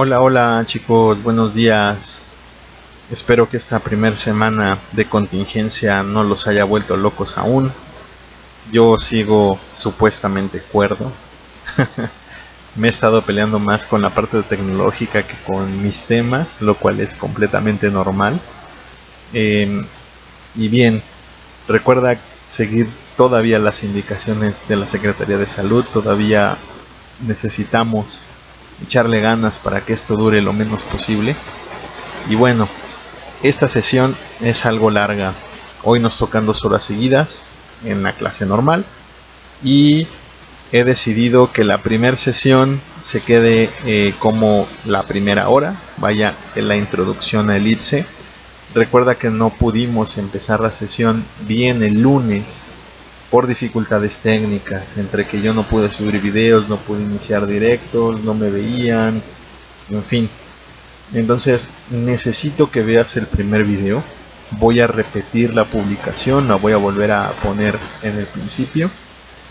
Hola, hola chicos, buenos días. Espero que esta primera semana de contingencia no los haya vuelto locos aún. Yo sigo supuestamente cuerdo. Me he estado peleando más con la parte tecnológica que con mis temas, lo cual es completamente normal. Y bien, recuerda seguir todavía las indicaciones de la Secretaría de Salud. Todavía necesitamos echarle ganas para que esto dure lo menos posible. Y bueno, esta sesión es algo larga. Hoy nos tocan 2 horas seguidas en la clase normal y he decidido que la primera sesión se quede como la primera hora, vaya en la introducción a Elipse. Recuerda que no pudimos empezar la sesión bien el lunes por dificultades técnicas, entre que yo no pude subir videos, no pude iniciar directos, no me veían, en fin. Entonces necesito que veas el primer video. Voy a repetir la publicación, la voy a volver a poner en el principio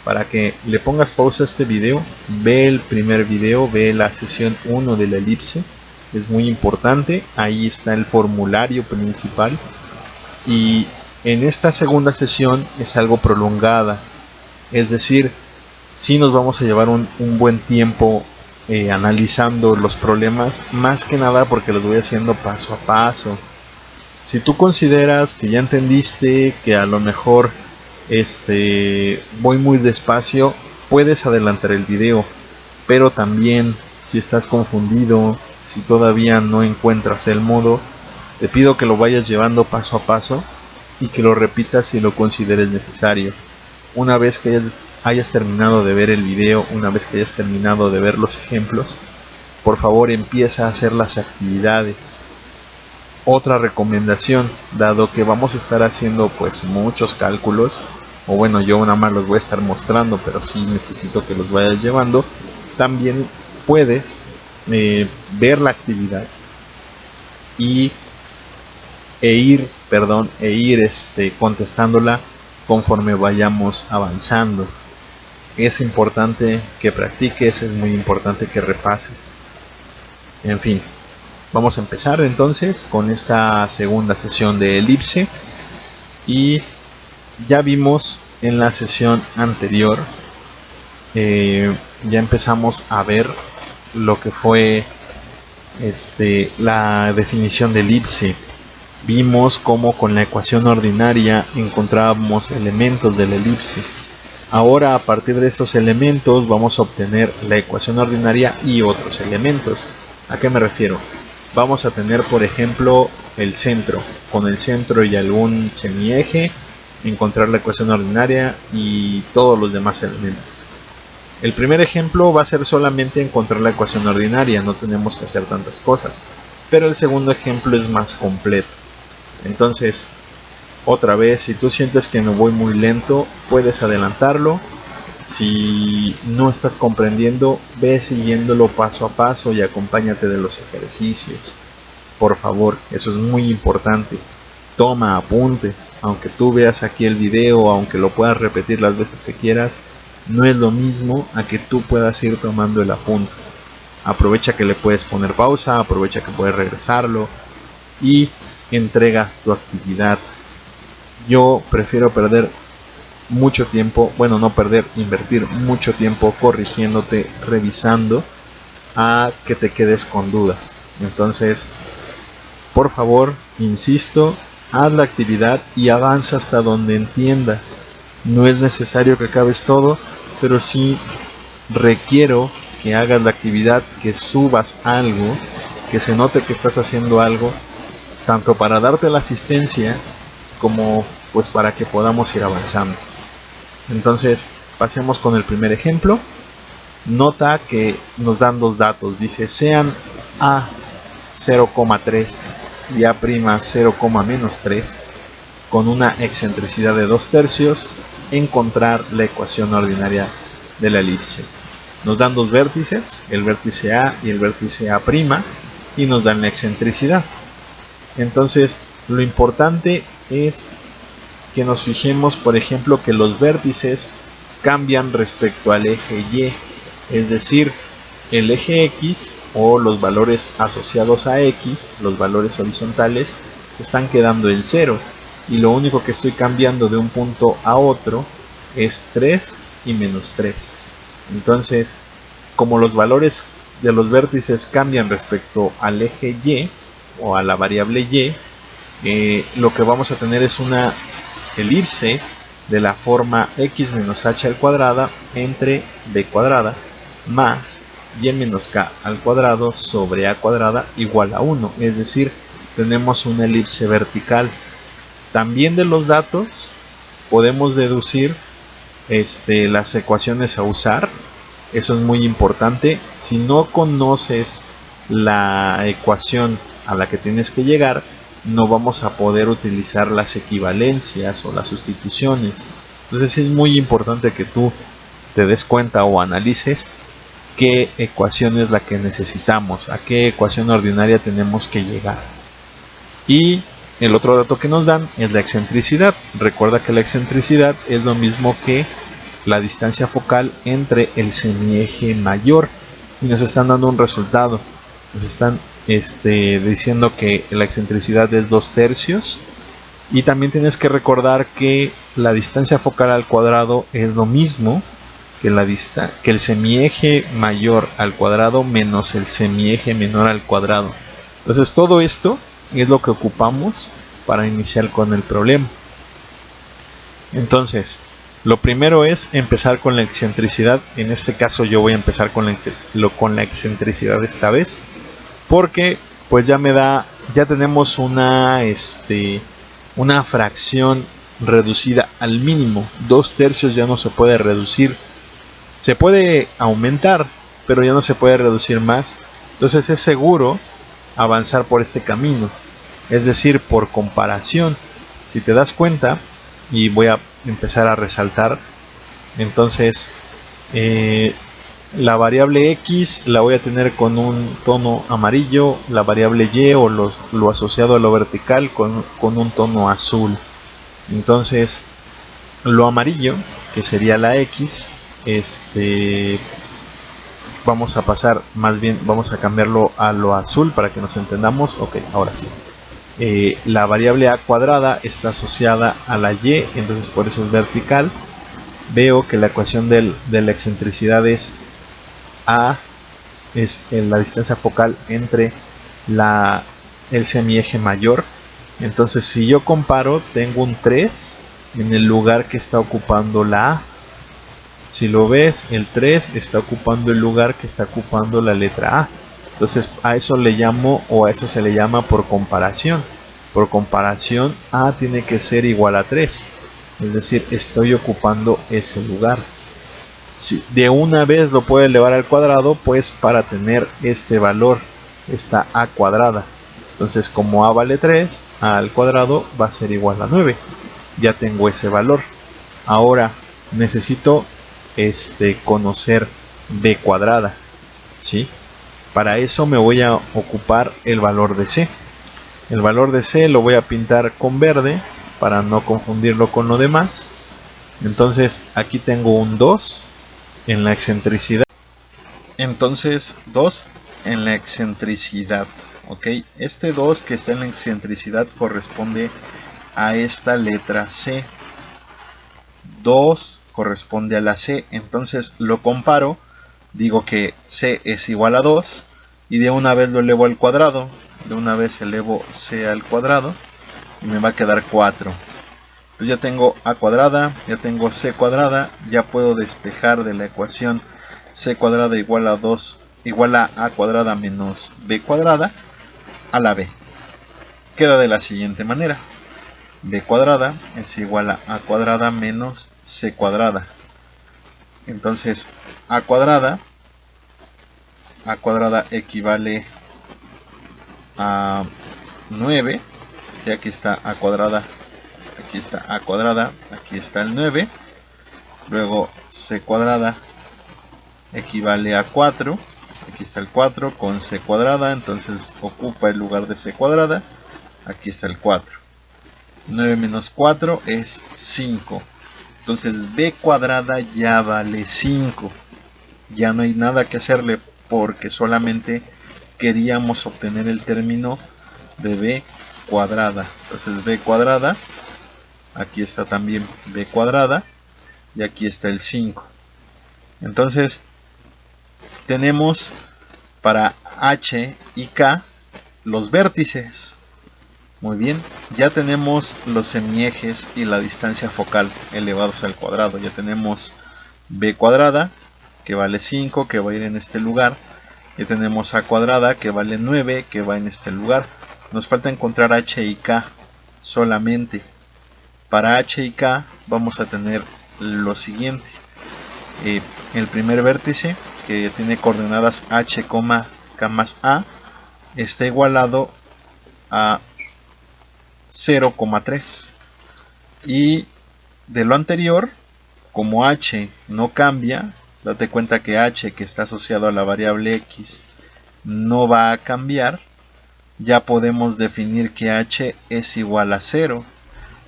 para que le pongas pausa a este video, ve el primer video, ve la sesión 1 de la elipse, es muy importante. Ahí está el formulario principal y en esta segunda sesión es algo prolongada, es decir, sí nos vamos a llevar un buen tiempo analizando los problemas, más que nada porque los voy haciendo paso a paso. Si tú consideras que ya entendiste, que a lo mejor voy muy despacio, puedes adelantar el video, pero también si estás confundido, si todavía no encuentras el modo, te pido que lo vayas llevando paso a paso y que lo repitas si lo consideres necesario. Una vez que hayas terminado de ver el video, una vez que hayas terminado de ver los ejemplos, por favor empieza a hacer las actividades. Otra recomendación, dado que vamos a estar haciendo pues muchos cálculos, o bueno, yo nada más los voy a estar mostrando, pero sí necesito que los vayas llevando, también puedes ver la actividad y ir contestándola conforme vayamos avanzando. Es importante que practiques, es muy importante que repases. En fin, vamos a empezar entonces con esta segunda sesión de elipse. Y ya vimos en la sesión anterior, ya empezamos a ver lo que fue la definición de elipse. Vimos cómo con la ecuación ordinaria encontrábamos elementos de la elipse. Ahora, a partir de estos elementos vamos a obtener la ecuación ordinaria y otros elementos. ¿A qué me refiero? Vamos a tener, por ejemplo, el centro. Con el centro y algún semieje, encontrar la ecuación ordinaria y todos los demás elementos. El primer ejemplo va a ser solamente encontrar la ecuación ordinaria, no tenemos que hacer tantas cosas. Pero el segundo ejemplo es más completo. Entonces, otra vez, si tú sientes que me voy muy lento, puedes adelantarlo. Si no estás comprendiendo, ve siguiéndolo paso a paso y acompáñate de los ejercicios. Por favor, eso es muy importante. Toma apuntes. Aunque tú veas aquí el video, aunque lo puedas repetir las veces que quieras, no es lo mismo a que tú puedas ir tomando el apunte. Aprovecha que le puedes poner pausa, aprovecha que puedes regresarlo y entrega tu actividad. Yo prefiero perder mucho tiempo, bueno, no perder, invertir mucho tiempo corrigiéndote, revisando, a que te quedes con dudas. Entonces, por favor, insisto, haz la actividad y avanza hasta donde entiendas. No es necesario que acabes todo, pero sí requiero que hagas la actividad, que subas algo, que se note que estás haciendo algo, tanto para darte la asistencia como pues para que podamos ir avanzando. Entonces, pasemos con el primer ejemplo. Nota que nos dan dos datos, dice sean A 0,3 y A' 0,-3 con una excentricidad de 2/3, encontrar la ecuación ordinaria de la elipse. Nos dan dos vértices, el vértice A y el vértice A', y nos dan la excentricidad. Entonces, lo importante es que nos fijemos, por ejemplo, que los vértices cambian respecto al eje Y. Es decir, el eje X o los valores asociados a X, los valores horizontales, se están quedando en 0. Y lo único que estoy cambiando de un punto a otro es 3 y menos 3. Entonces, como los valores de los vértices cambian respecto al eje Y o a la variable Y, lo que vamos a tener es una elipse de la forma x menos h al cuadrada entre b cuadrada más y menos k al cuadrado sobre a cuadrada igual a 1. Es decir, tenemos una elipse vertical. También de los datos podemos deducir las ecuaciones a usar. Eso es muy importante. Si no conoces la ecuación a la que tienes que llegar, no vamos a poder utilizar las equivalencias o las sustituciones. Entonces es muy importante que tú te des cuenta o analices qué ecuación es la que necesitamos, a qué ecuación ordinaria tenemos que llegar. Y el otro dato que nos dan es la excentricidad. Recuerda que la excentricidad es lo mismo que la distancia focal entre el semieje mayor. Y nos están dando un resultado. Nos están diciendo que la excentricidad es 2/3. Y también tienes que recordar que la distancia focal al cuadrado es lo mismo que el semieje mayor al cuadrado menos el semieje menor al cuadrado. Entonces todo esto es lo que ocupamos para iniciar con el problema. Entonces, lo primero es empezar con la excentricidad. En este caso yo voy a empezar con la excentricidad esta vez, porque pues ya tenemos una fracción reducida al mínimo. 2/3 ya no se puede reducir. Se puede aumentar, pero ya no se puede reducir más. Entonces es seguro avanzar por este camino, es decir, por comparación. Si te das cuenta, y voy a empezar a resaltar, entonces la variable X la voy a tener con un tono amarillo, la variable Y o lo asociado a lo vertical con un tono azul. Entonces lo amarillo, que sería la X, vamos a cambiarlo a lo azul para que nos entendamos. Ok, ahora sí. La variable a cuadrada está asociada a la Y, entonces por eso es vertical. Veo que la ecuación de la excentricidad es A, es la distancia focal entre el semieje mayor. Entonces si yo comparo, tengo un 3 en el lugar que está ocupando la A. Si lo ves, el 3 está ocupando el lugar que está ocupando la letra A. Entonces a eso le llamo, o a eso se le llama por comparación. Por comparación, A tiene que ser igual a 3. Es decir, estoy ocupando ese lugar. Si de una vez lo puedo elevar al cuadrado, pues para tener este valor, esta A cuadrada. Entonces como A vale 3, A al cuadrado va a ser igual a 9. Ya tengo ese valor. Ahora necesito conocer B cuadrada, ¿sí? Para eso me voy a ocupar el valor de C. El valor de C lo voy a pintar con verde para no confundirlo con lo demás. Entonces aquí tengo un 2 en la excentricidad. Entonces 2 en la excentricidad, ¿ok? Este 2 que está en la excentricidad corresponde a esta letra C. 2 corresponde a la C, entonces lo comparo, digo que C es igual a 2 y de una vez lo elevo al cuadrado. De una vez elevo C al cuadrado y me va a quedar 4. Entonces ya tengo A cuadrada, ya tengo C cuadrada, ya puedo despejar de la ecuación C cuadrada igual a 2 igual a A cuadrada menos B cuadrada a la B. Queda de la siguiente manera: B cuadrada es igual a A cuadrada menos C cuadrada. Entonces A cuadrada equivale a 9. Si aquí está A cuadrada, aquí está A cuadrada, aquí está el 9. Luego C cuadrada equivale a 4. Aquí está el 4 con C cuadrada, entonces ocupa el lugar de C cuadrada. Aquí está el 4. 9 menos 4 es 5. Entonces B cuadrada ya vale 5. Ya no hay nada que hacerle. porque solamente queríamos obtener el término de b cuadrada. Entonces b cuadrada, aquí está también b cuadrada y aquí está el 5. Entonces tenemos para h y k los vértices. Muy bien, ya tenemos los semiejes y la distancia focal elevados al cuadrado. Ya tenemos b cuadrada, que vale 5, que va a ir en este lugar. Ya tenemos a cuadrada, que vale 9, que va en este lugar. Nos falta encontrar h y k solamente. Para h y k vamos a tener lo siguiente. El primer vértice, que tiene coordenadas h, k más a, está igualado a 0,3. Y de lo anterior, como h no cambia, date cuenta que h, que está asociado a la variable x, no va a cambiar, ya podemos definir que h es igual a 0.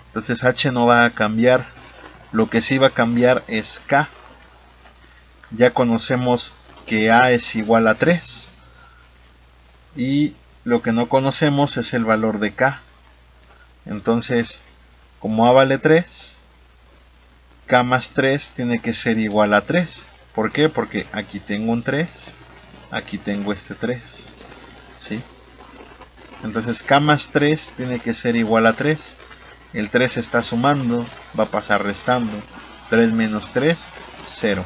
Entonces h no va a cambiar, lo que sí va a cambiar es k. Ya conocemos que a es igual a 3 y lo que no conocemos es el valor de k. Entonces, como a vale 3, k más 3 tiene que ser igual a 3. ¿Por qué? Porque aquí tengo un 3, aquí tengo este 3, ¿sí? Entonces k más 3 tiene que ser igual a 3. El 3 está sumando, va a pasar restando. 3 menos 3, 0.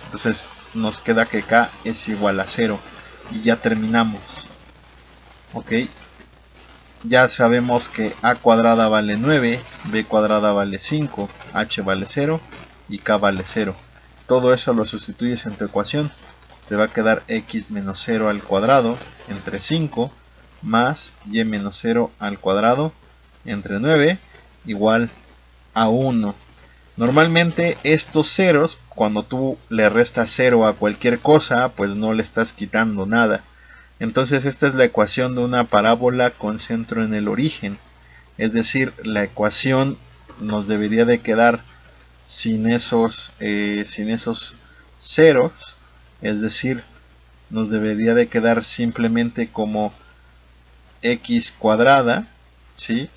Entonces nos queda que k es igual a 0 y ya terminamos. Ok, ya sabemos que a cuadrada vale 9, b cuadrada vale 5, h vale 0 y k vale 0. Todo eso lo sustituyes en tu ecuación. Te va a quedar x menos 0 al cuadrado entre 5 más y menos 0 al cuadrado entre 9 igual a 1. Normalmente estos ceros, cuando tú le restas 0 a cualquier cosa, pues no le estás quitando nada. Entonces esta es la ecuación de una parábola con centro en el origen. Es decir, la ecuación nos debería de quedar sin esos ceros. Es decir, nos debería de quedar simplemente como x cuadrada, ¿sí?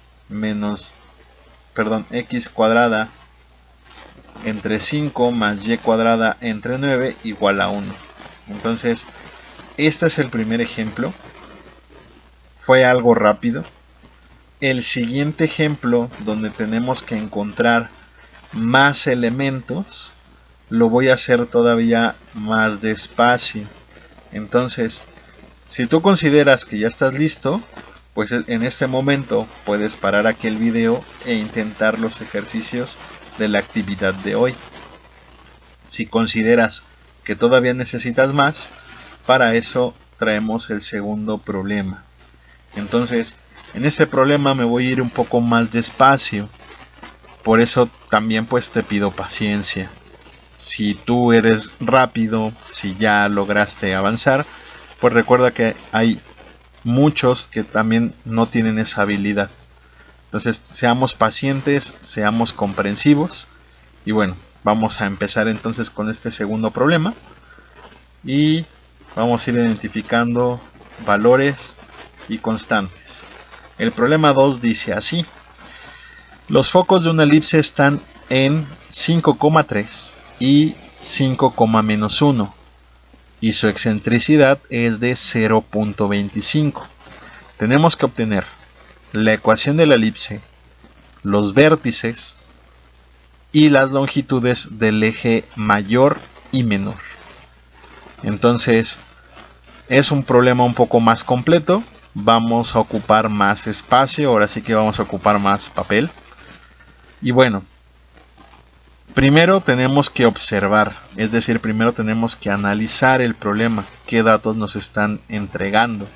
X cuadrada entre 5 más y cuadrada entre 9 igual a 1. Entonces, este es el primer ejemplo. Fue algo rápido. El siguiente ejemplo, donde tenemos que encontrar más elementos, lo voy a hacer todavía más despacio. Entonces, si tú consideras que ya estás listo, pues en este momento puedes parar aquí el video e intentar los ejercicios de la actividad de hoy. Si consideras que todavía necesitas más, para eso traemos el segundo problema. Entonces, en este problema me voy a ir un poco más despacio. Por eso también pues te pido paciencia. Si tú eres rápido, si ya lograste avanzar, pues recuerda que hay muchos que también no tienen esa habilidad. Entonces seamos pacientes, seamos comprensivos. Y bueno, vamos a empezar entonces con este segundo problema. Y vamos a ir identificando valores y constantes. El problema 2 dice así. Los focos de una elipse están en 5,3 y 5,-1 y su excentricidad es de 0.25. Tenemos que obtener la ecuación de la elipse, los vértices y las longitudes del eje mayor y menor. Entonces es un problema un poco más completo. Vamos a ocupar más espacio, ahora sí que vamos a ocupar más papel. Y bueno, primero tenemos que observar, es decir, primero tenemos que analizar el problema, qué datos nos están entregando.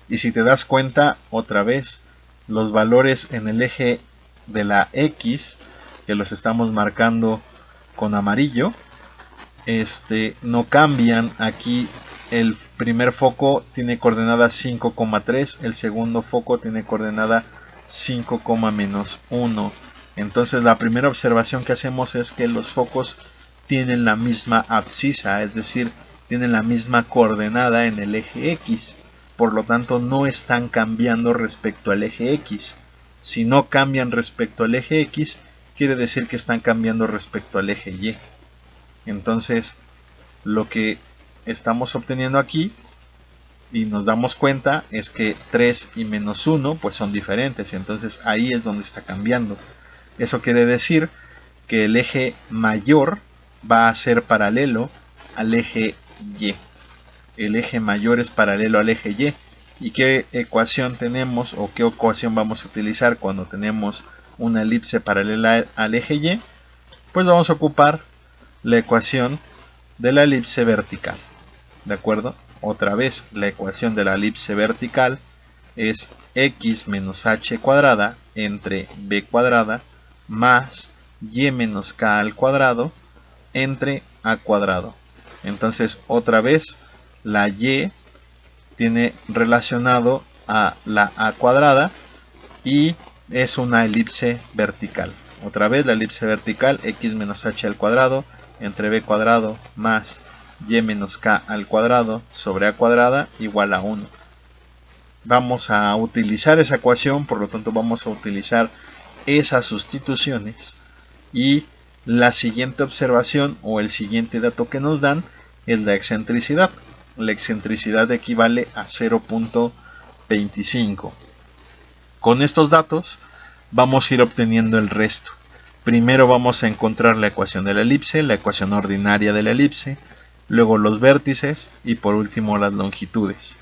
Y si te das cuenta, otra vez, los valores en el eje de la X, que los estamos marcando con amarillo, no cambian. Aquí el primer foco tiene coordenada 5,3, el segundo foco tiene coordenada 5,-1. Entonces la primera observación que hacemos es que los focos tienen la misma abscisa, es decir, tienen la misma coordenada en el eje X, por lo tanto no están cambiando respecto al eje X. Si no cambian respecto al eje X, quiere decir que están cambiando respecto al eje Y. Entonces, lo que estamos obteniendo aquí, y nos damos cuenta, es que 3 y menos 1 pues son diferentes, entonces ahí es donde está cambiando. Eso quiere decir que el eje mayor va a ser paralelo al eje Y. El eje mayor es paralelo al eje Y. ¿Y qué ecuación tenemos o qué ecuación vamos a utilizar cuando tenemos una elipse paralela al eje Y? Pues vamos a ocupar la ecuación de la elipse vertical. ¿De acuerdo? Otra vez, la ecuación de la elipse vertical es x menos h cuadrada entre b cuadrada más y menos k al cuadrado entre a cuadrado. Entonces, otra vez, la y tiene relacionado a la a cuadrada y es una elipse vertical. Otra vez, la elipse vertical, x menos h al cuadrado entre b cuadrado más y menos k al cuadrado sobre a cuadrada igual a 1. Vamos a utilizar esa ecuación, por lo tanto vamos a utilizar esas sustituciones, y la siguiente observación o el siguiente dato que nos dan es la excentricidad. La excentricidad equivale a 0.25. Con estos datos vamos a ir obteniendo el resto. Primero vamos a encontrar la ecuación de la elipse, la ecuación ordinaria de la elipse, luego los vértices y por último las longitudes.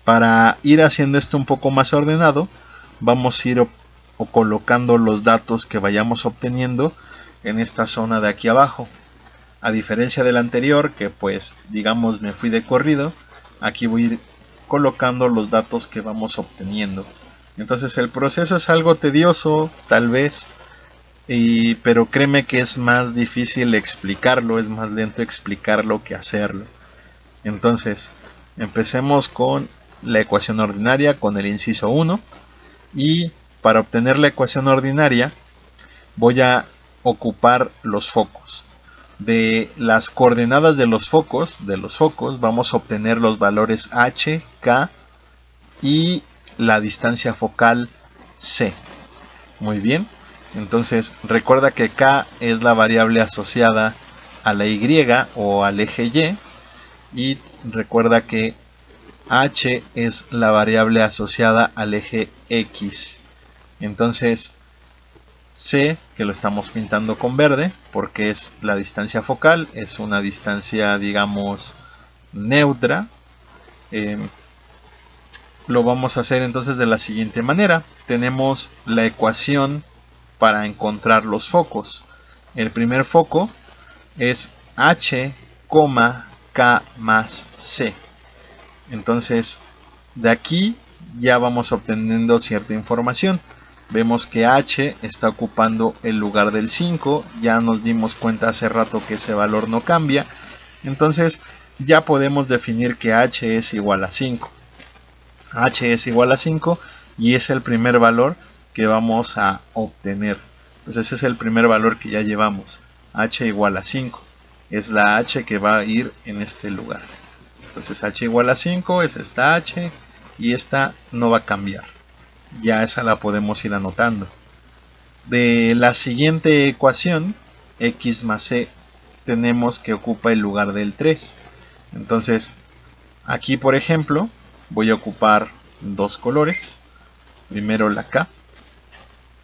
Para ir haciendo esto un poco más ordenado, vamos a ir colocando los datos que vayamos obteniendo en esta zona de aquí abajo. A diferencia del anterior, que pues digamos me fui de corrido, aquí voy a ir colocando los datos que vamos obteniendo. Entonces el proceso es algo tedioso, tal vez, pero créeme que es más difícil explicarlo, es más lento explicarlo que hacerlo. Entonces, empecemos con la ecuación ordinaria, con el inciso 1, y para obtener la ecuación ordinaria voy a ocupar los focos. De las coordenadas de los focos vamos a obtener los valores h, k y la distancia focal c. Muy bien, entonces recuerda que k es la variable asociada a la y o al eje y recuerda que h es la variable asociada al eje x. Entonces c, que lo estamos pintando con verde porque es la distancia focal, es una distancia digamos neutra. Lo vamos a hacer entonces de la siguiente manera. Tenemos la ecuación para encontrar los focos. El primer foco es h, k más c. Entonces de aquí ya vamos obteniendo cierta información. Vemos que h está ocupando el lugar del 5. Ya nos dimos cuenta hace rato que ese valor no cambia. Entonces ya podemos definir que h es igual a 5. H es igual a 5 y es el primer valor que vamos a obtener. Entonces ese es el primer valor que ya llevamos. H igual a 5. Es la h que va a ir en este lugar. Entonces h igual a 5 es esta h y esta no va a cambiar. Ya esa la podemos ir anotando. De la siguiente ecuación, x más c, tenemos que ocupa el lugar del 3. Entonces aquí por ejemplo voy a ocupar dos colores. Primero la K.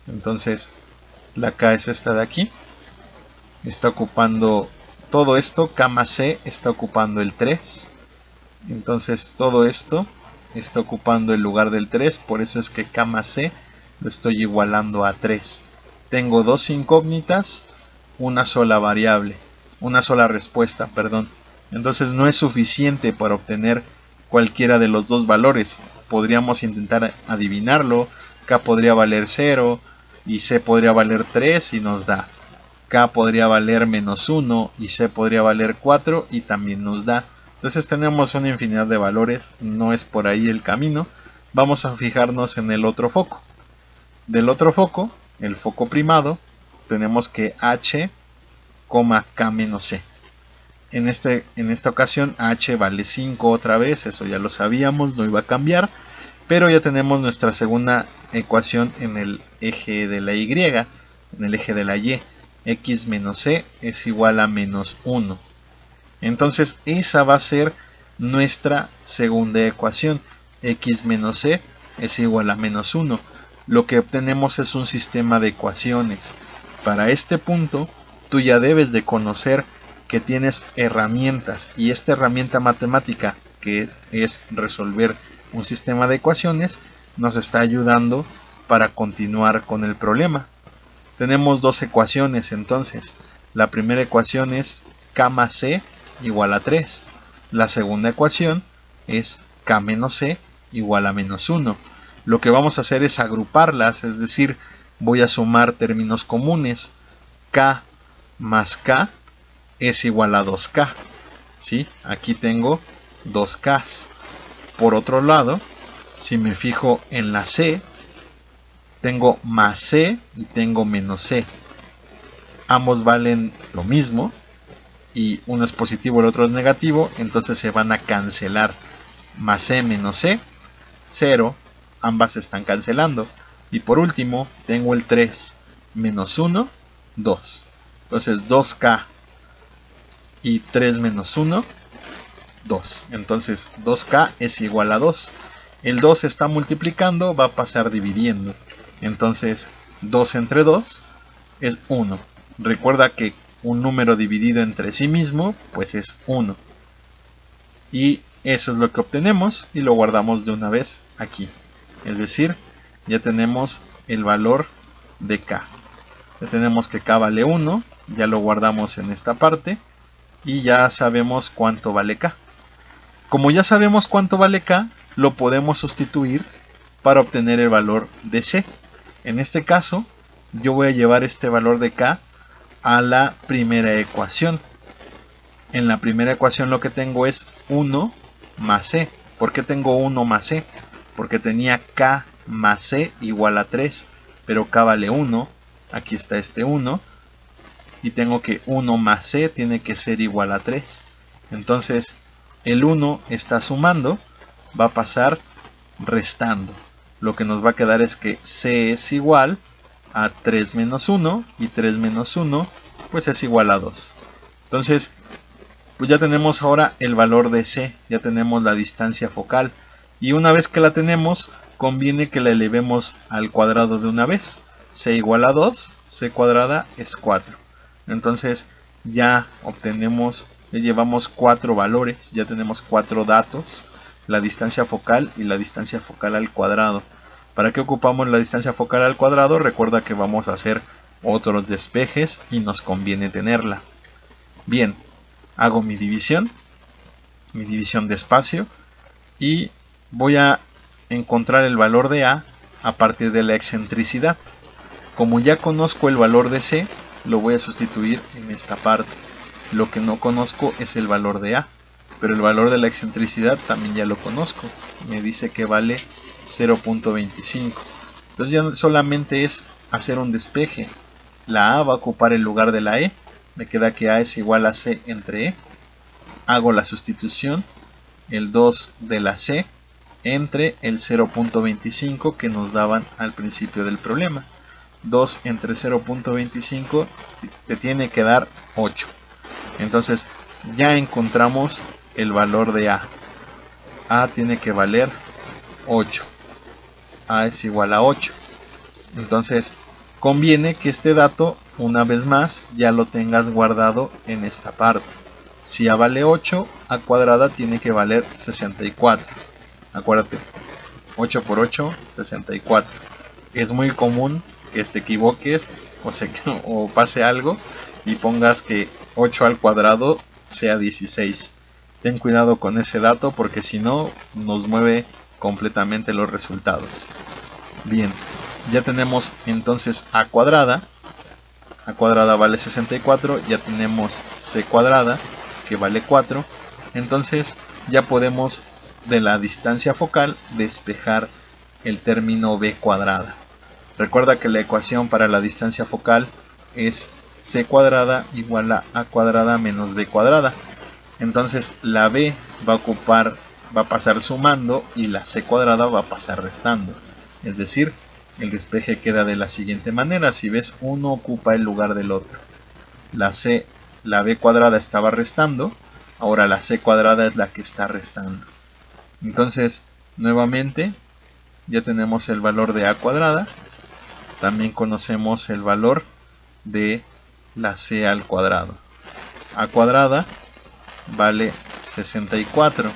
Entonces la K es esta de aquí. Está ocupando todo esto. K más C está ocupando el 3. Entonces todo esto está ocupando el lugar del 3. Por eso es que K más C lo estoy igualando a 3. Tengo dos incógnitas, una sola variable, una sola respuesta, perdón. Entonces no es suficiente para obtener cualquiera de los dos valores. Podríamos intentar adivinarlo. K podría valer 0 y C podría valer 3 y nos da. K podría valer menos 1 y C podría valer 4 y también nos da. Entonces tenemos una infinidad de valores, no es por ahí el camino. Vamos a fijarnos en el otro foco. Del otro foco, el foco primado, tenemos que H, K menos C. En esta ocasión h vale 5 otra vez, eso ya lo sabíamos, no iba a cambiar. Pero ya tenemos nuestra segunda ecuación en el eje de la y, en el eje de la y. X menos c es igual a menos 1. Entonces esa va a ser nuestra segunda ecuación. X menos c es igual a menos 1. Lo que obtenemos es un sistema de ecuaciones. Para este punto, tú ya debes de conocer que tienes herramientas. Y esta herramienta matemática, que es resolver un sistema de ecuaciones, nos está ayudando para continuar con el problema. Tenemos dos ecuaciones entonces. La primera ecuación es k más c igual a 3. La segunda ecuación es k menos c igual a menos 1. Lo que vamos a hacer es agruparlas, es decir, voy a sumar términos comunes. K más k es igual a 2k. ¿Sí? Aquí tengo 2k. Por otro lado, si me fijo en la c, tengo más c y tengo menos c. Ambos valen lo mismo y uno es positivo, el otro es negativo, entonces se van a cancelar. Más c menos c, 0, ambas se están cancelando. Y por último, tengo el 3 menos 1, 2. Entonces 2k y 3 menos 1, 2. Entonces 2k es igual a 2. El 2 se está multiplicando, va a pasar dividiendo. Entonces 2 entre 2 es 1. Recuerda que un número dividido entre sí mismo pues es 1. Y eso es lo que obtenemos y lo guardamos de una vez aquí. Es decir, ya tenemos el valor de k. Ya tenemos que k vale 1, ya lo guardamos en esta parte y ya sabemos cuánto vale k. Como ya sabemos cuánto vale k, lo podemos sustituir para obtener el valor de c. En este caso, yo voy a llevar este valor de k a la primera ecuación. En la primera ecuación lo que tengo es 1 más c. ¿Por qué tengo 1 más c? Porque tenía k más c igual a 3, pero k vale 1. Aquí está este 1. Y tengo que 1 más c tiene que ser igual a 3. Entonces, el 1 está sumando, va a pasar restando. Lo que nos va a quedar es que c es igual a 3 menos 1 y 3 menos 1 pues es igual a 2. Entonces, pues ya tenemos ahora el valor de c, ya tenemos la distancia focal. Y una vez que la tenemos, conviene que la elevemos al cuadrado de una vez. C igual a 2, c cuadrada es 4. Entonces ya obtenemos, ya llevamos 4 valores, ya tenemos 4 datos, la distancia focal y la distancia focal al cuadrado. ¿Para qué ocupamos la distancia focal al cuadrado? Recuerda que vamos a hacer otros despejes y nos conviene tenerla. Bien, hago mi división de espacio y voy a encontrar el valor de a partir de la excentricidad. Como ya conozco el valor de c, lo voy a sustituir en esta parte. Lo que no conozco es el valor de a, pero el valor de la excentricidad también ya lo conozco. Me dice que vale 0.25. Entonces ya solamente es hacer un despeje. La a va a ocupar el lugar de la e. Me queda que a es igual a c entre e. Hago la sustitución. El 2 de la c entre el 0.25 que nos daban al principio del problema. 2 entre 0.25 te tiene que dar 8. Entonces ya encontramos el valor de a. A tiene que valer 8. A es igual a 8. Entonces conviene que este dato, una vez más, ya lo tengas guardado en esta parte. Si a vale 8, a cuadrada tiene que valer 64. Acuérdate, 8 por 8, 64. Es muy común que te equivoques o pase algo y pongas que 8 al cuadrado sea 16. Ten cuidado con ese dato porque si no nos mueve completamente los resultados. Bien, ya tenemos entonces a cuadrada. A cuadrada vale 64, ya tenemos c cuadrada que vale 4. Entonces ya podemos de la distancia focal despejar el término b cuadrada. Recuerda que la ecuación para la distancia focal es c cuadrada igual a cuadrada menos b cuadrada. Entonces la b va a pasar sumando y la c cuadrada va a pasar restando. Es decir, el despeje queda de la siguiente manera. Si ves, uno ocupa el lugar del otro. La b cuadrada estaba restando, ahora la c cuadrada es la que está restando. Entonces, nuevamente, ya tenemos el valor de a cuadrada. También conocemos el valor de la c al cuadrado. A cuadrada vale 64.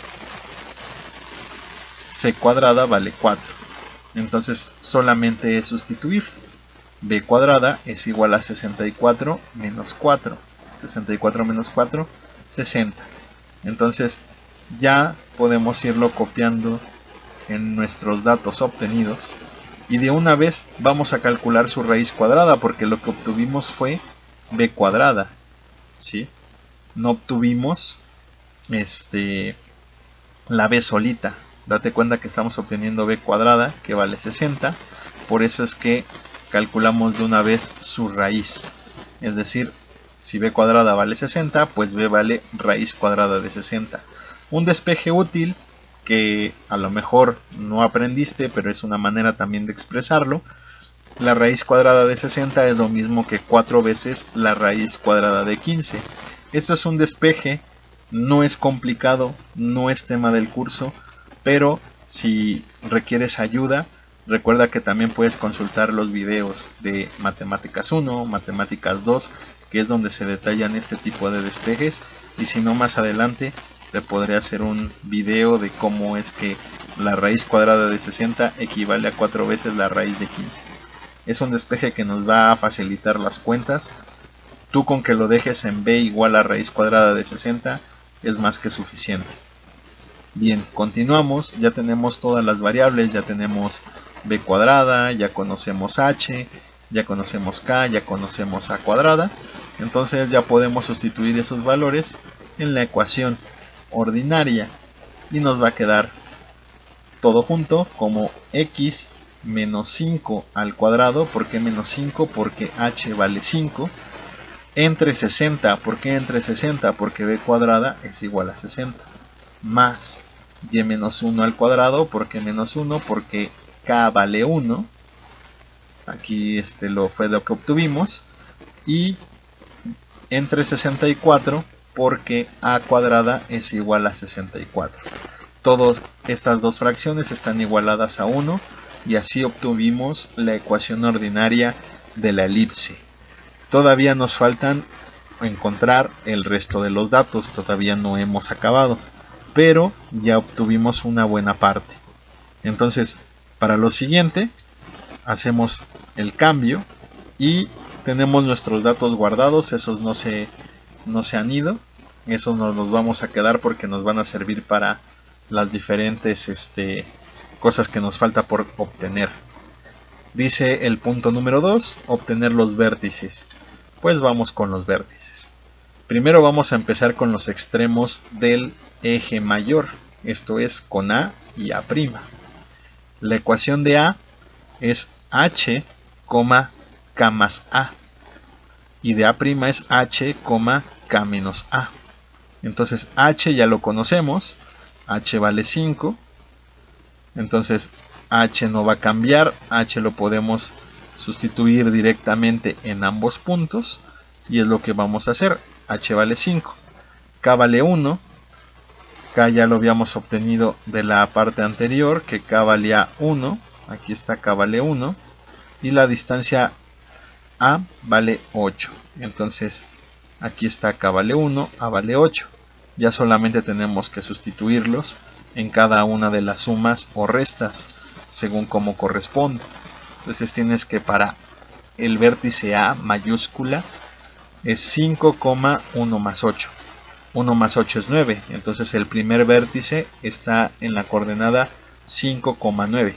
C cuadrada vale 4. Entonces solamente es sustituir. B cuadrada es igual a 64 menos 4. 64 menos 4, 60. Entonces ya podemos irlo copiando en nuestros datos obtenidos. Y de una vez vamos a calcular su raíz cuadrada, porque lo que obtuvimos fue b cuadrada, ¿sí? No obtuvimos la b solita. Date cuenta que estamos obteniendo b cuadrada, que vale 60. Por eso es que calculamos de una vez su raíz. Es decir, si b cuadrada vale 60, pues b vale raíz cuadrada de 60. Un despeje útil que a lo mejor no aprendiste, pero es una manera también de expresarlo. La raíz cuadrada de 60 es lo mismo que 4 veces la raíz cuadrada de 15. Esto es un despeje, no es complicado, no es tema del curso, pero si requieres ayuda, recuerda que también puedes consultar los videos de Matemáticas 1, Matemáticas 2, que es donde se detallan este tipo de despejes, y si no, más adelante te podré hacer un video de cómo es que la raíz cuadrada de 60 equivale a 4 veces la raíz de 15. Es un despeje que nos va a facilitar las cuentas. Tú con que lo dejes en b igual a raíz cuadrada de 60 es más que suficiente. Bien, continuamos. Ya tenemos todas las variables, ya tenemos b cuadrada, ya conocemos h, ya conocemos k, ya conocemos a cuadrada. Entonces ya podemos sustituir esos valores en la ecuación ordinaria y nos va a quedar todo junto como x menos 5 al cuadrado. ¿Por qué menos 5? Porque h vale 5. Entre 60. ¿Por qué entre 60? Porque b cuadrada es igual a 60. Más y menos 1 al cuadrado. ¿Por qué menos 1? Porque k vale 1. Aquí fue lo que obtuvimos. Y entre 64 porque a cuadrada es igual a 64. Todas estas dos fracciones están igualadas a 1 y así obtuvimos la ecuación ordinaria de la elipse. Todavía nos faltan encontrar el resto de los datos, todavía no hemos acabado, pero ya obtuvimos una buena parte. Entonces, para lo siguiente, hacemos el cambio y tenemos nuestros datos guardados. Esos no se han ido, esos nos los vamos a quedar porque nos van a servir para las diferentes cosas que nos falta por obtener. Dice el punto número 2, obtener los vértices. Pues vamos con los vértices. Primero vamos a empezar con los extremos del eje mayor, esto es con a y a'. La ecuación de a es h, k más a, y de a' es h, k menos a. Entonces h ya lo conocemos, h vale 5, entonces h no va a cambiar, h lo podemos sustituir directamente en ambos puntos y es lo que vamos a hacer. H vale 5, k vale 1, k ya lo habíamos obtenido de la parte anterior, que k valía 1, aquí está k vale 1, y la distancia a vale 8, entonces aquí está k vale 1, a vale 8. Ya solamente tenemos que sustituirlos en cada una de las sumas o restas según como corresponde. Entonces tienes que para el vértice A mayúscula es 5,1 más 8. 1 más 8 es 9. Entonces el primer vértice está en la coordenada 5,9.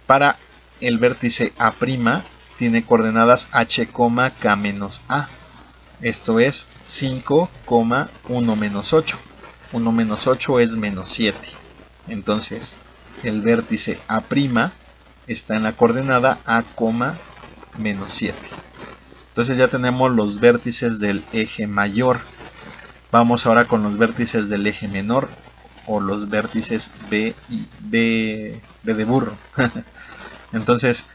Para el vértice A' tiene coordenadas h, k menos a. Esto es 5,1 menos 8. 1 menos 8 es menos 7. Entonces el vértice A' está en la coordenada a, menos 7. Entonces ya tenemos los vértices del eje mayor. Vamos ahora con los vértices del eje menor, o los vértices B de burro. Entonces,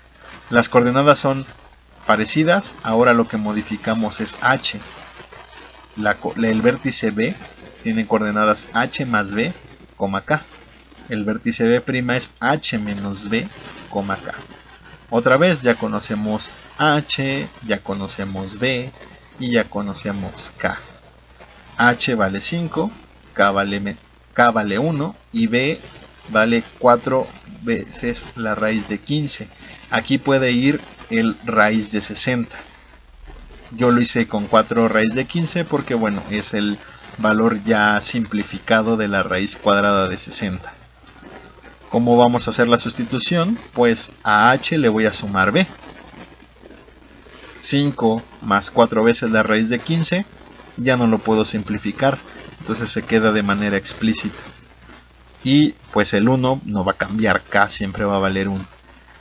las coordenadas son parecidas. Ahora lo que modificamos es H. El vértice B tiene coordenadas H más B, K. El vértice B' es H menos B, K. Otra vez ya conocemos H, ya conocemos B y ya conocemos K. H vale 5, K vale 1 y B vale 4 veces la raíz de 15. Aquí puede ir el raíz de 60. Yo lo hice con 4 raíz de 15 porque bueno, es el valor ya simplificado de la raíz cuadrada de 60. ¿Cómo vamos a hacer la sustitución? Pues a H le voy a sumar B. 5 más 4 veces la raíz de 15, ya no lo puedo simplificar, entonces se queda de manera explícita. Y pues el 1 no va a cambiar, K siempre va a valer 1.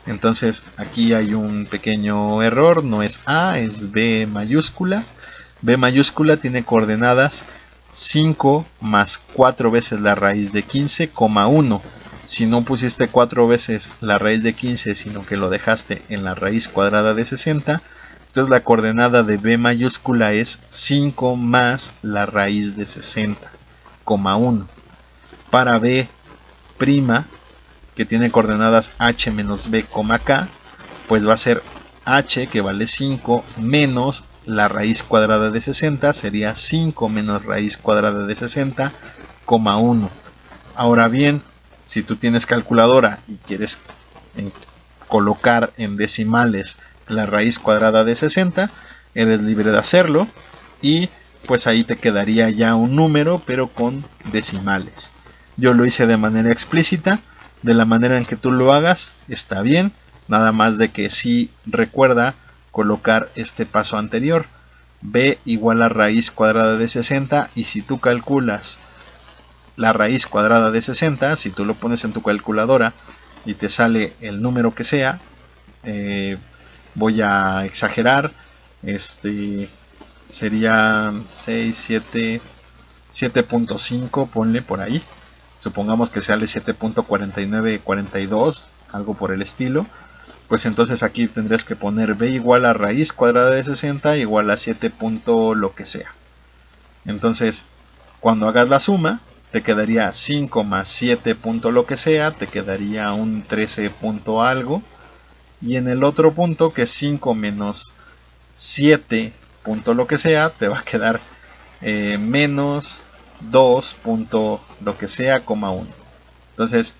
Entonces aquí hay un pequeño error, no es A, es B mayúscula. B mayúscula tiene coordenadas 5 más 4 veces la raíz de 15, 1. Si no pusiste 4 veces la raíz de 15, sino que lo dejaste en la raíz cuadrada de 60, entonces la coordenada de B mayúscula es 5 más la raíz de 60, 1. Para B', que tiene coordenadas H menos B, K, pues va a ser H, que vale 5, menos la raíz cuadrada de 60, sería 5 menos raíz cuadrada de 60, 1. Ahora bien, si tú tienes calculadora y quieres colocar en decimales la raíz cuadrada de 60, eres libre de hacerlo y pues ahí te quedaría ya un número pero con decimales. Yo lo hice de manera explícita, de la manera en que tú lo hagas está bien, nada más de que sí recuerda colocar este paso anterior, b igual a raíz cuadrada de 60, y si tú calculas la raíz cuadrada de 60, si tú lo pones en tu calculadora y te sale el número que sea, voy a exagerar, sería 7.5, ponle por ahí, supongamos que sale 7.4942, algo por el estilo, pues entonces aquí tendrías que poner b igual a raíz cuadrada de 60 igual a 7 punto lo que sea. Entonces cuando hagas la suma te quedaría 5 más 7 punto lo que sea, te quedaría un 13 punto algo, y en el otro punto, que es 5 menos 7 punto lo que sea, te va a quedar menos 2 punto lo que sea, 1. Entonces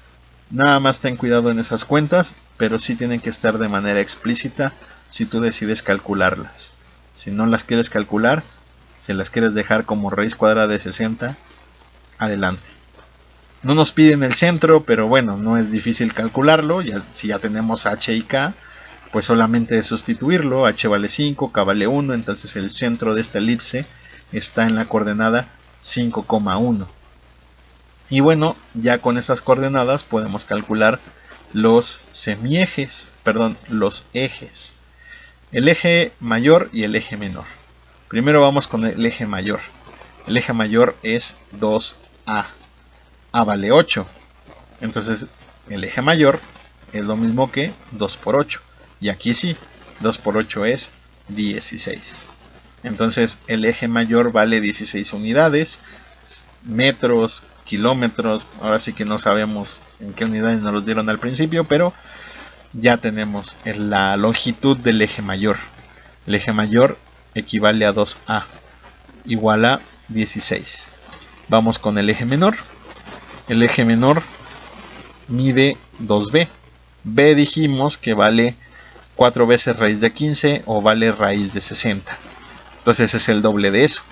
nada más ten cuidado en esas cuentas, pero sí tienen que estar de manera explícita si tú decides calcularlas. Si no las quieres calcular, si las quieres dejar como raíz cuadrada de 60, adelante. No nos piden el centro, pero bueno, no es difícil calcularlo. Si ya tenemos H y K, pues solamente es sustituirlo. H vale 5, K vale 1, entonces el centro de esta elipse está en la coordenada 5,1. Y bueno, ya con estas coordenadas podemos calcular los semiejes, los ejes. El eje mayor y el eje menor. Primero vamos con el eje mayor. El eje mayor es 2A. A vale 8. Entonces el eje mayor es lo mismo que 2 por 8. Y aquí sí, 2 por 8 es 16. Entonces el eje mayor vale 16 unidades. Metros, kilómetros, ahora sí que no sabemos en qué unidades nos los dieron al principio, pero ya tenemos la longitud del eje mayor. El eje mayor equivale a 2A, igual a 16. Vamos con el eje menor. El eje menor mide 2b. B dijimos que vale 4 veces raíz de 15 o vale raíz de 60. Entonces es el doble de eso.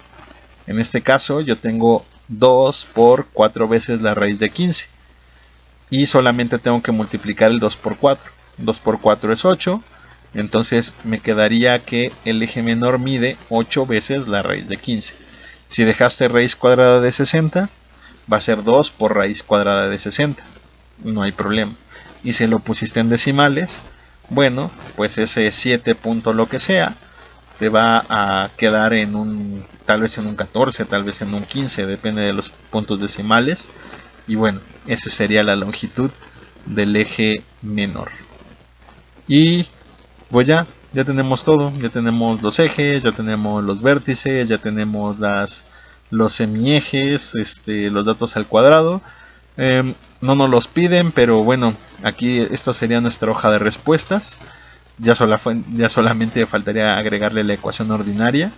En este caso yo tengo 2 por 4 veces la raíz de 15. Y solamente tengo que multiplicar el 2 por 4. 2 por 4 es 8. Entonces me quedaría que el eje menor mide 8 veces la raíz de 15. Si dejaste raíz cuadrada de 60, va a ser 2 por raíz cuadrada de 60. No hay problema. Y si lo pusiste en decimales, bueno, pues ese 7 punto lo que sea, te va a quedar en un, tal vez en un 14, tal vez en un 15, depende de los puntos decimales. Y bueno, esa sería la longitud del eje menor. Y pues ya tenemos todo, ya tenemos los ejes, ya tenemos los vértices, ya tenemos los semiejes, los datos al cuadrado. No nos los piden, pero bueno, aquí esto sería nuestra hoja de respuestas. Ya solamente faltaría agregarle la ecuación ordinaria.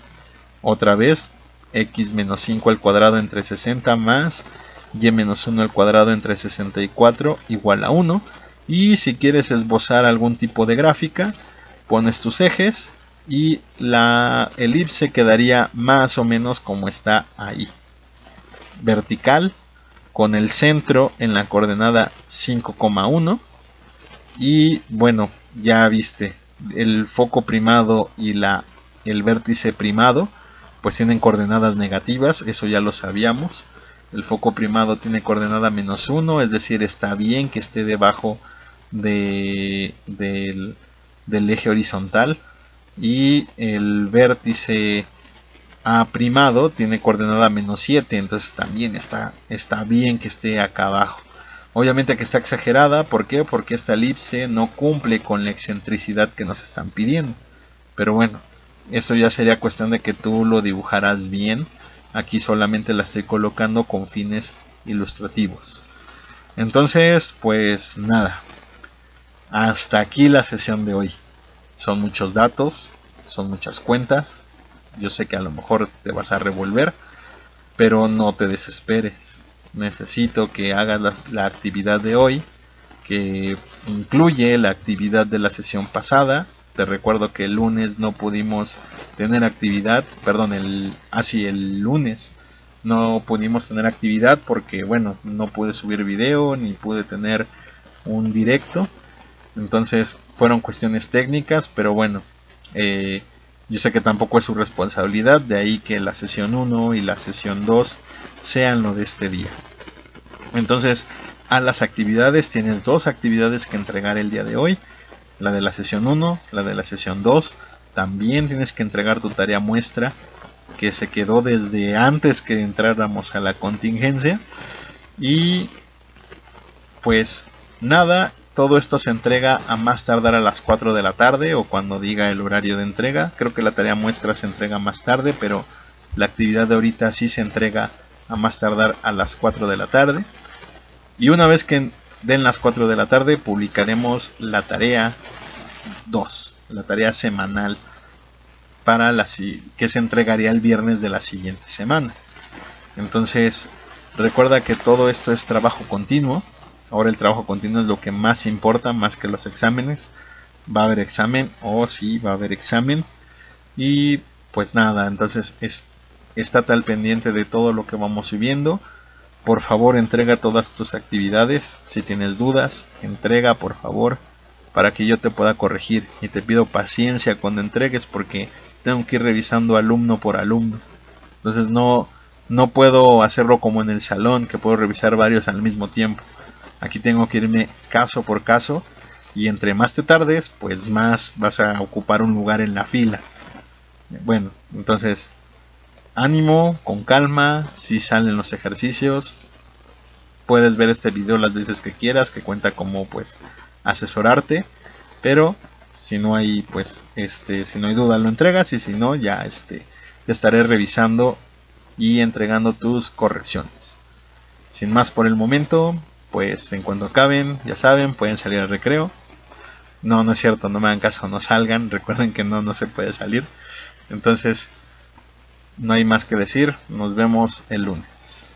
Otra vez, x menos 5 al cuadrado entre 60 más y menos 1 al cuadrado entre 64 igual a 1. Y si quieres esbozar algún tipo de gráfica, pones tus ejes y la elipse quedaría más o menos como está ahí. Vertical, con el centro en la coordenada 5,1. Y bueno, ya viste, el foco primado y el vértice primado pues tienen coordenadas negativas, eso ya lo sabíamos. El foco primado tiene coordenada menos 1, es decir, está bien que esté debajo del eje horizontal. Y el vértice A primado tiene coordenada menos 7, entonces también está bien que esté acá abajo. Obviamente que está exagerada, ¿por qué? Porque esta elipse no cumple con la excentricidad que nos están pidiendo. Pero bueno, eso ya sería cuestión de que tú lo dibujaras bien. Aquí solamente la estoy colocando con fines ilustrativos. Entonces, pues nada. Hasta aquí la sesión de hoy. Son muchos datos, son muchas cuentas. Yo sé que a lo mejor te vas a revolver, pero no te desesperes. Necesito que hagas la actividad de hoy, que incluye la actividad de la sesión pasada. Te recuerdo que el lunes no pudimos tener actividad, perdón, el lunes no pudimos tener actividad porque, bueno, no pude subir video ni pude tener un directo. Entonces fueron cuestiones técnicas, pero bueno, yo sé que tampoco es su responsabilidad, de ahí que la sesión 1 y la sesión 2 sean lo de este día. Entonces, a las actividades tienes dos actividades que entregar el día de hoy. La de la sesión 1, la de la sesión 2. También tienes que entregar tu tarea muestra, que se quedó desde antes que entráramos a la contingencia. Y pues nada, todo esto se entrega a más tardar a las 4 de la tarde o cuando diga el horario de entrega. Creo que la tarea muestra se entrega más tarde, pero la actividad de ahorita sí se entrega a más tardar a las 4 de la tarde. Y una vez que den las 4 de la tarde publicaremos la tarea 2, la tarea semanal para que se entregaría el viernes de la siguiente semana. Entonces recuerda que todo esto es trabajo continuo. Ahora el trabajo continuo es lo que más importa, más que los exámenes. Va a haber examen, sí, va a haber examen. Y pues nada, entonces estate al pendiente de todo lo que vamos subiendo. Por favor, entrega todas tus actividades. Si tienes dudas, entrega por favor, para que yo te pueda corregir. Y te pido paciencia cuando entregues, porque tengo que ir revisando alumno por alumno. Entonces no puedo hacerlo como en el salón, que puedo revisar varios al mismo tiempo. Aquí tengo que irme caso por caso, y entre más te tardes, pues más vas a ocupar un lugar en la fila. Bueno, entonces ánimo, con calma. Si salen los ejercicios, puedes ver este video las veces que quieras, que cuenta como pues asesorarte. Pero si no hay pues si no hay duda, lo entregas, y si no, ya te estaré revisando y entregando tus correcciones. Sin más por el momento, pues en cuanto acaben, ya saben, pueden salir al recreo. No es cierto, no me hagan caso, no salgan. Recuerden que no se puede salir. Entonces no hay más que decir, nos vemos el lunes.